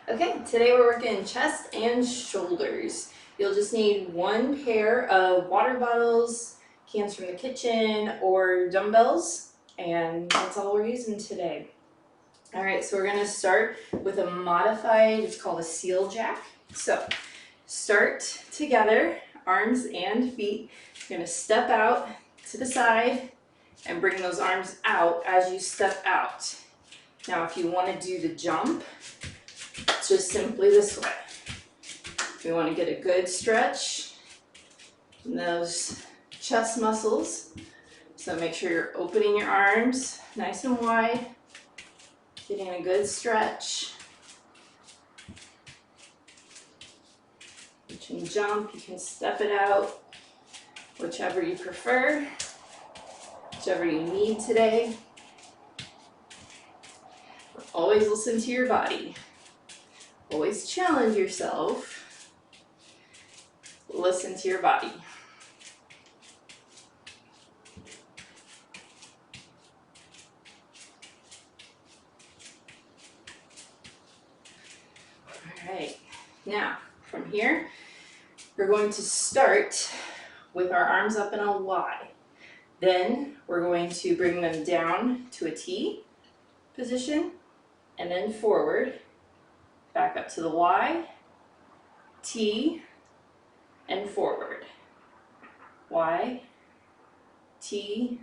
Okay, today we're working chest and shoulders. You'll just need one pair of water bottles, cans from the kitchen, or dumbbells, and that's all we're using today. All right, so we're gonna start with a modified, it's called a seal jack. So start together, arms and feet. You're gonna step out to the side and bring those arms out as you step out. Now, if you wanna do the jump, it's just simply this way. We want to get a good stretch in those chest muscles. So make sure you're opening your arms nice and wide, getting a good stretch. You can jump, you can step it out, whichever you prefer, whichever you need today. Always listen to your body. Always challenge yourself. Listen to your body. All right, now from here, we're going to start with our arms up in a Y. Then we're going to bring them down to a T position and then forward, back up to the Y, T, and forward. Y, T,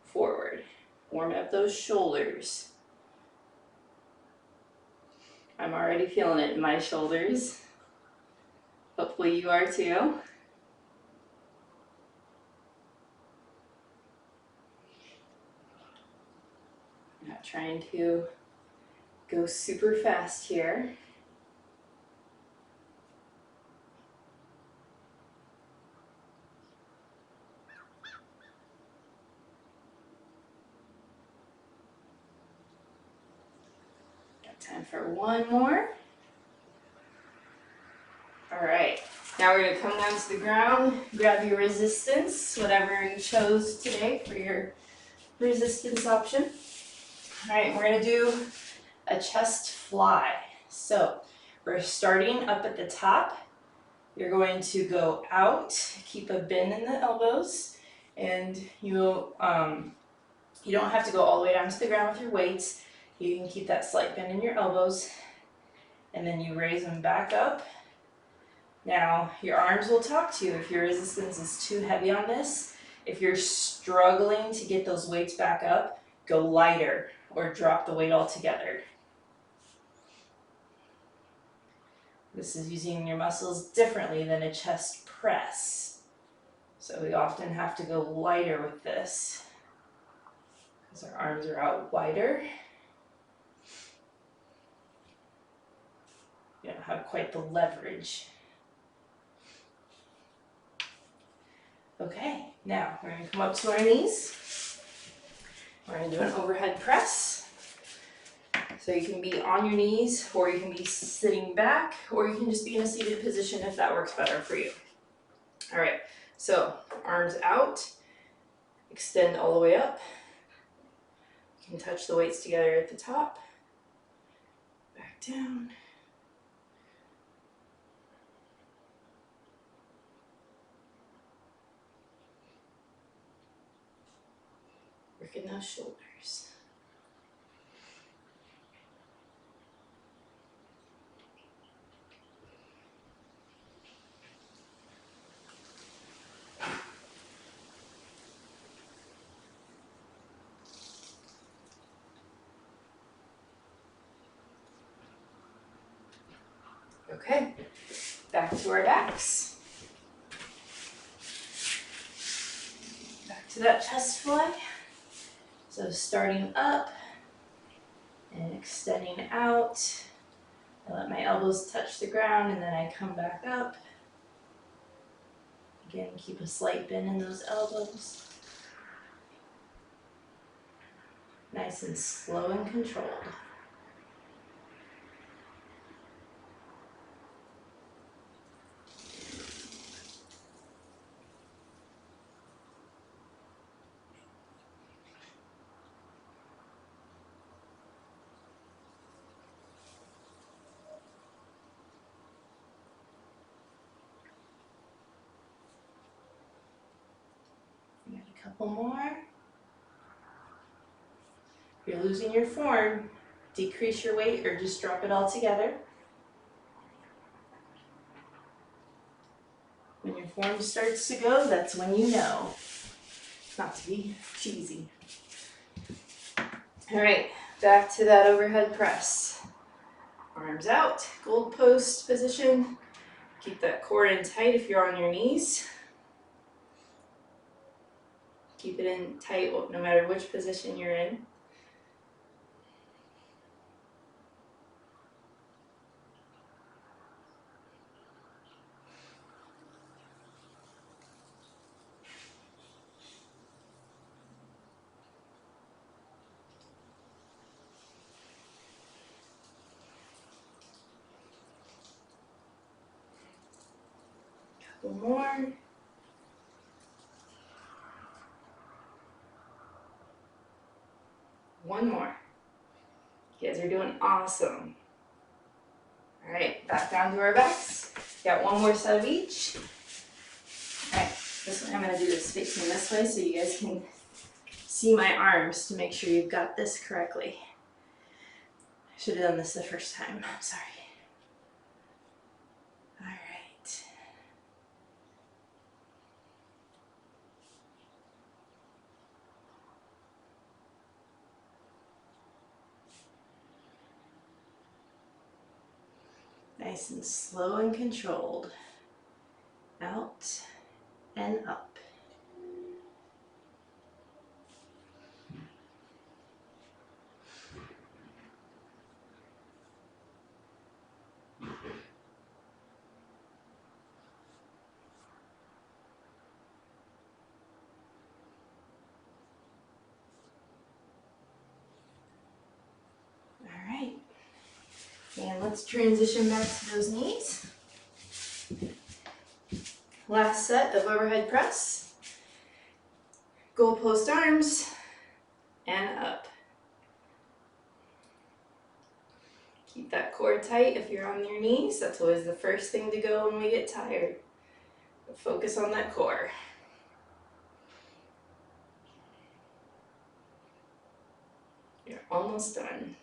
forward. Warm up those shoulders. I'm already feeling it in my shoulders. Hopefully you are too. Not trying to go super fast here. Got time for one more. All right, now we're gonna come down to the ground, grab your resistance, whatever you chose today for your resistance option. All right, we're gonna do a chest fly. So we're starting up at the top. You're going to go out, keep a bend in the elbows, and you don't have to go all the way down to the ground with your weights. You can keep that slight bend in your elbows, and then you raise them back up. Now, your arms will talk to you if your resistance is too heavy on this. If you're struggling to get those weights back up, go lighter or drop the weight altogether. This is using your muscles differently than a chest press. So we often have to go lighter with this because our arms are out wider. You don't have quite the leverage. Okay, now we're going to come up to our knees. We're going to do an overhead press. So you can be on your knees, or you can be sitting back, or you can just be in a seated position if that works better for you. All right, so arms out, extend all the way up. You can touch the weights together at the top, back down. Working those shoulders. Okay, back to our backs. Back to that chest fly. So starting up and extending out. I let my elbows touch the ground and then I come back up. Again, keep a slight bend in those elbows. Nice and slow and controlled. Couple more. If you're losing your form, decrease your weight or just drop it all together. When your form starts to go, that's when you know. Not to be cheesy. All right, back to that overhead press. Arms out, gold post position. Keep that core in tight if you're on your knees. Keep it in tight no matter which position you're in. Couple more. One more. You guys are doing awesome. All right, back down to our backs. Got one more set of each. All right, this one I'm gonna do is facing this way so you guys can see my arms to make sure you've got this correctly. I should have done this the first time, I'm sorry. All right. Nice and slow and controlled. Out and up. All right. And let's transition back to those knees. Last set of overhead press. Goal post arms and up. Keep that core tight if you're on your knees. That's always the first thing to go when we get tired. But focus on that core. You're almost done.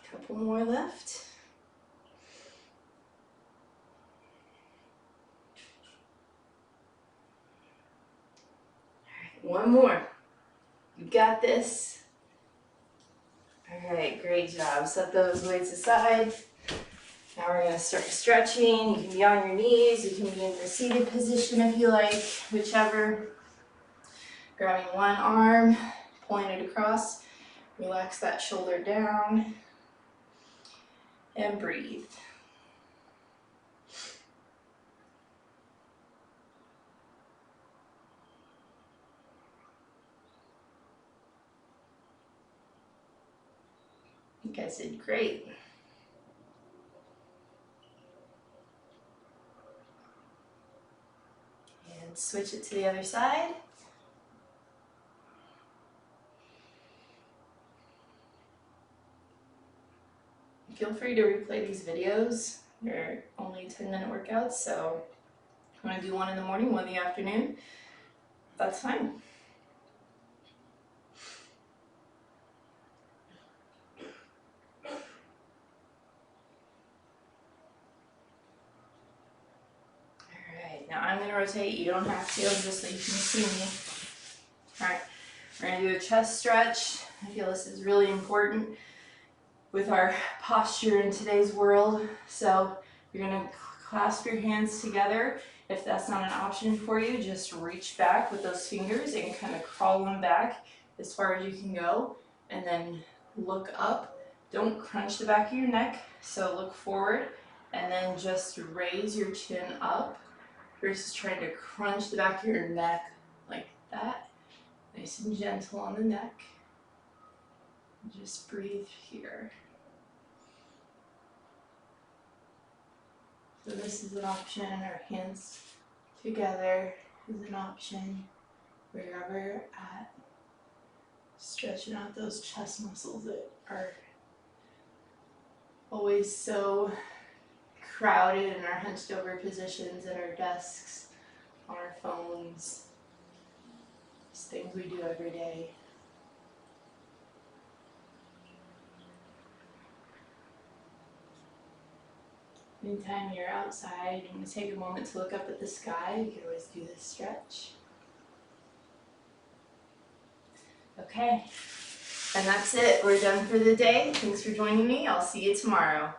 Couple more left. All right, one more. You got this. All right, great job. Set those weights aside. Now we're going to start stretching. You can be on your knees, you can be in the seated position if you like, whichever. Grabbing one arm, pulling it across, relax that shoulder down, and breathe. You guys did great. And switch it to the other side. Feel free to replay these videos. They're only 10-minute workouts, so if you want to do one in the morning, one in the afternoon, that's fine. Alright, now I'm going to rotate. You don't have to, just so you can see me. Alright, we're going to do a chest stretch. I feel this is really important with our posture in today's world. So you're going to clasp your hands together. If that's not an option for you, just reach back with those fingers and kind of crawl them back as far as you can go. And then look up. Don't crunch the back of your neck. So look forward and then just raise your chin up versus trying to crunch the back of your neck like that. Nice and gentle on the neck. Just breathe here. So this is an option, our hands together is an option, wherever at. Stretching out those chest muscles that are always so crowded in our hunched over positions at our desks, on our phones. These things we do every day. Anytime you're outside, you want to take a moment to look up at the sky, you can always do this stretch. Okay, and that's it. We're done for the day. Thanks for joining me. I'll see you tomorrow.